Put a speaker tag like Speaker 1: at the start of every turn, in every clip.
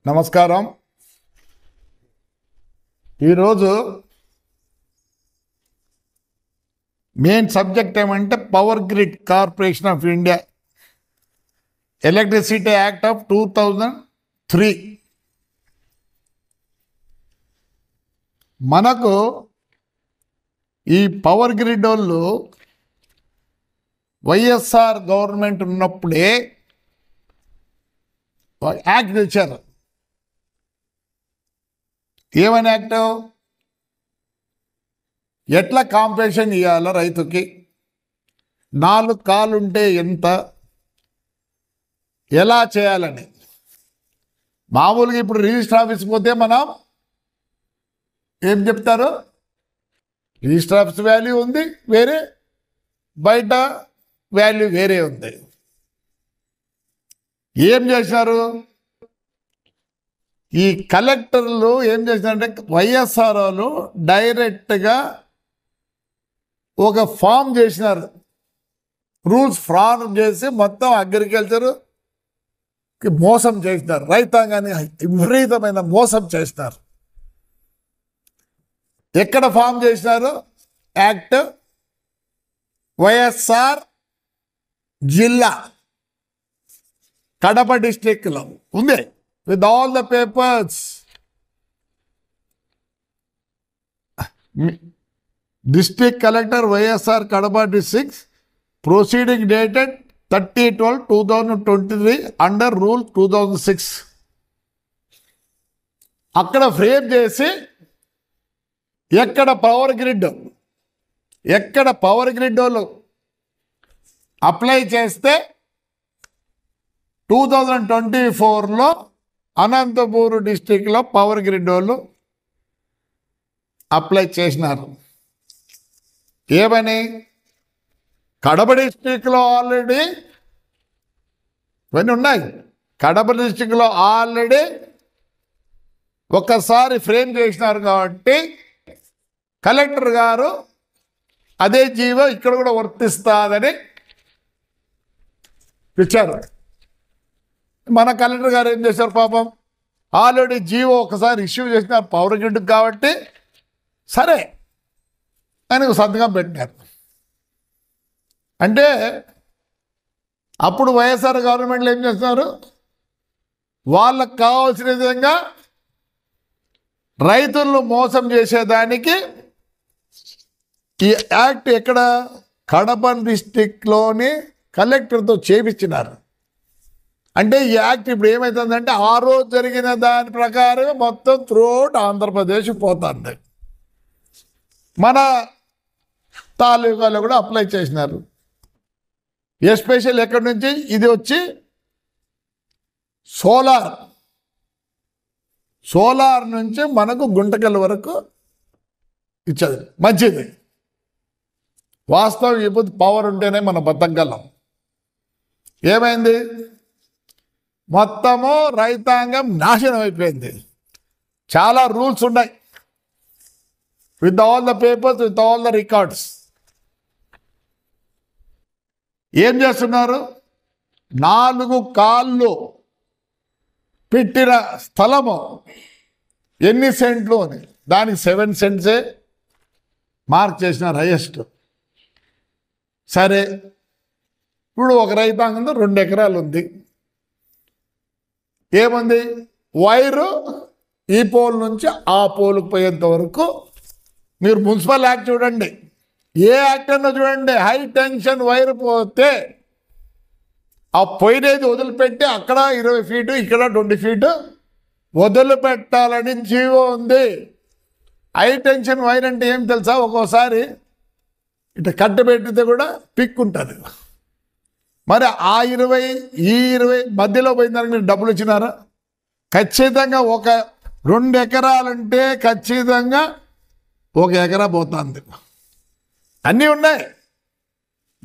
Speaker 1: నమస్కారం. ఈరోజు main subject ఏమంటే power grid corporation of India electricity act of 2003. మనకు ఈ పవర్ గ్రిడ్ వాళ్ళు వైఎస్ఆర్ గవర్నమెంట్ ఉన్నప్పుడే యాక్ట్ తెచ్చారు. ఏమని యాక్ట్? ఎట్లా కాంపెన్సేషన్ ఇవ్వాలో రైతుకి, 4 కాలుంటే ఎంత, ఎలా చేయాలని. మామూలుగా ఇప్పుడు రిజిస్టర్ ఆఫీస్కి పోతే మనం ఏం చెప్తారు? రిజిస్టర్ ఆఫీస్ వాల్యూ ఉంది వేరే, బయట వాల్యూ వేరే ఉంది. ఏం చేశారు ఈ కలెక్టర్లు? ఏం చేసినారంటే వైఎస్ఆర్ వాళ్ళు డైరెక్ట్గా ఒక ఫామ్ చేసినారు, రూల్స్ ఫామ్ చేసి మొత్తం అగ్రికల్చర్కి మోసం చేసినారు, రైతాంగాన్ని విపరీతమైన మోసం చేసినారు. ఎక్కడ ఫామ్ చేసినారు? యాక్ట్ వైఎస్ఆర్ జిల్లా కడప డిస్ట్రిక్ట్లో ఉంది, with all the papers. District Collector YSR Kadapa District, proceeding dated 30/12/2023 under Rule 2006. అక్కడ ఫ్రేమ్ చేసి ఎక్కడ పవర్ గ్రిడ్ వాళ్ళు అప్లై చేస్తే 2024లో అనంతపూర్ డిస్టిక్లో పవర్ గ్రిడ్ వాళ్ళు అప్లై చేసినారు. ఏమని? కడప డిస్టిక్లో ఆల్రెడీ ఇవన్నీ ఉన్నాయి. కడప డిస్టిక్లో ఆల్రెడీ ఒక్కసారి ఫ్రేమ్ చేసినారు కాబట్టి కలెక్టర్ గారు అదే జీవో ఇక్కడ కూడా వర్తిస్తుందని ఇచ్చారు. మన కలెక్టర్ గారు ఏం చేశారు పాపం, ఆల్రెడీ జీవో ఒకసారి ఇష్యూ చేసినారు పవర్ గ్రిడ్కి కాబట్టి సరే అని సంతకం పెట్టినారు. అంటే అప్పుడు వైఎస్ఆర్ గవర్నమెంట్లో ఏం చేస్తున్నారు, వాళ్ళకు కావాల్సిన విధంగా రైతులను మోసం చేసేదానికి ఈ యాక్ట్ ఎక్కడ కడప డిస్టిక్లోని కలెక్టర్తో చేపించినారు. అంటే ఈ యాక్ట్ ఇప్పుడు ఏమవుతుందంటే ఆ రోజు జరిగిన దాని ప్రకారమే మొత్తం త్రూఅవుట్ ఆంధ్రప్రదేశ్ పోతుంది. మన తాలూకాలో కూడా అప్లై చేసినారు. ఎస్పెషల్ ఎక్కడి నుంచి ఇది వచ్చి సోలార్ నుంచి మనకు గుంటకల్ వరకు ఇచ్చేది మంచిది. వాస్తవం ఇప్పుడు పవర్ ఉంటేనే మనం బతకగలం. ఏమైంది? మొత్తము రైతాంగం నాశనం అయిపోయింది. చాలా రూల్స్ ఉన్నాయి, with all the papers, with all the records. ఏం చేస్తున్నారు? 4 కాళ్ళు పెట్టిన స్థలము ఎన్ని సెంట్లు అని, దానికి 7 సెంట్సే మార్క్ చేసినారు హైయెస్ట్. సరే, ఇప్పుడు ఒక రైతాంగంలో 2 ఎకరాలు ఉంది. ఏముంది? వైరు ఈ పోల్ నుంచి ఆ పోలుకు పోయేంత వరకు. మీరు మున్సిపల్ యాక్ట్ చూడండి, ఏ యాక్ట్ అన్నా చూడండి, హై టెన్షన్ వైర్ పోతే ఆ పోయినది వదిలిపెట్టి అక్కడ 20 ఫీటు ఇక్కడ 20 ఫీటు వదిలిపెట్టాలని జీవో ఉంది. హై టెన్షన్ వైర్ అంటే ఏం తెలుసా? ఒక్కోసారి ఇట్లా కట్టబెట్టితే కూడా పిక్ ఉంటుంది. మరి ఆ 20 ఈ 20 మధ్యలో పోయిందానికి మీరు డబ్బులు ఇచ్చినారా? ఖచ్చితంగా 2 ఎకరాలంటే ఖచ్చితంగా 1 ఎకరా పోతుంది. అన్నీ ఉన్నాయి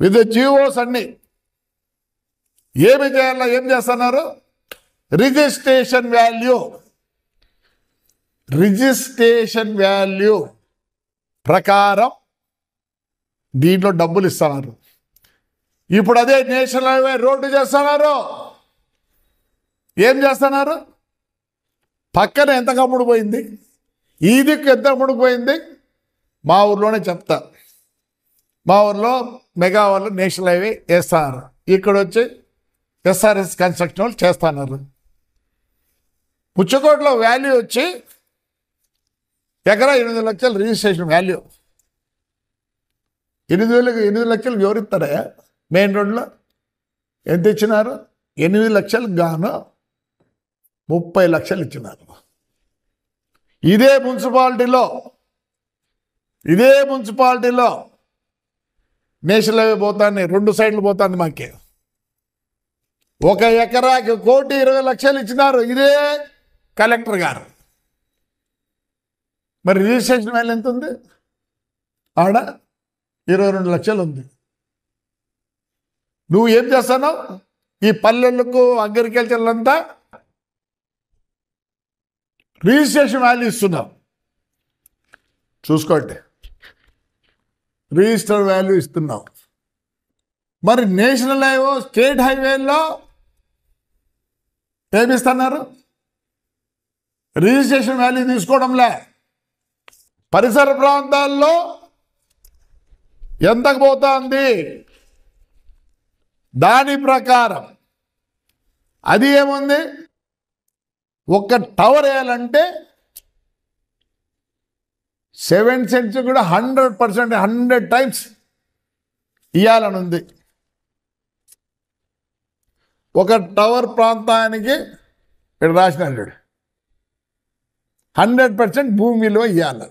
Speaker 1: విత్ జీవోస్ అన్నీ. ఏమి చేయాలో ఏం చేస్తున్నారు? రిజిస్ట్రేషన్ వాల్యూ ప్రకారం దీంట్లో డబ్బులు ఇస్తున్నారు. ఇప్పుడు అదే నేషనల్ హైవే రోడ్డు చేస్తున్నారు. ఏం చేస్తున్నారు? పక్కన ఎంత కమ్ముడుపోయింది, ఈ దిక్కు ఎంత అమ్ముడుపోయింది. మా ఊర్లోనే చెప్తా, మా ఊర్లో మెగా వాళ్ళు నేషనల్ హైవే వేస్తారు, ఇక్కడ వచ్చి ఎస్ఆర్ఎస్ కన్స్ట్రక్షన్ వాళ్ళు చేస్తున్నారు. పుచ్చకోటలో వాల్యూ వచ్చి ఎకరా 8 లక్షలు రిజిస్ట్రేషన్ వాల్యూ. 8 లక్షలు ఎవరిస్తారా? మెయిన్ రోడ్లో ఎంత ఇచ్చినారు? 8 లక్షలకు గాను 30 లక్షలు ఇచ్చినారు. ఇదే మున్సిపాలిటీలో నేషనల్ హైవే పోతాన్ని 2 సైడ్లు పోతాంది. మాకే 1 ఎకరాకి 1,20,00,000 ఇచ్చినారు ఇదే కలెక్టర్ గారు. మరి రిజిస్ట్రేషన్ వాల్యూ ఎంత ఉంది? ఆడ 22 లక్షలు ఉంది. నువ్వు ఏం చేస్తున్నావు? ఈ పల్లెలకు అగ్రికల్చర్లంతా రిజిస్ట్రేషన్ వాల్యూ ఇస్తున్నావు. చూసుకోండి, రిజిస్టర్ వాల్యూ ఇస్తున్నావు. మరి నేషనల్ హైవే, స్టేట్ హైవేలో ఏమిస్తున్నారు? Registration value తీసుకోవడంలే. పరిసర ప్రాంతాల్లో ఎంతకు పోతుంది దాని ప్రకారం అది ఏముంది? ఒక టవర్ వేయాలంటే 7 సెంట్స్ కూడా 100%, 100 టైమ్స్ ఇవ్వాలని ఉంది. ఒక టవర్ ప్రాంతానికి ఇక్కడ రాసినాడు 100% భూమిలో ఇవ్వాలి.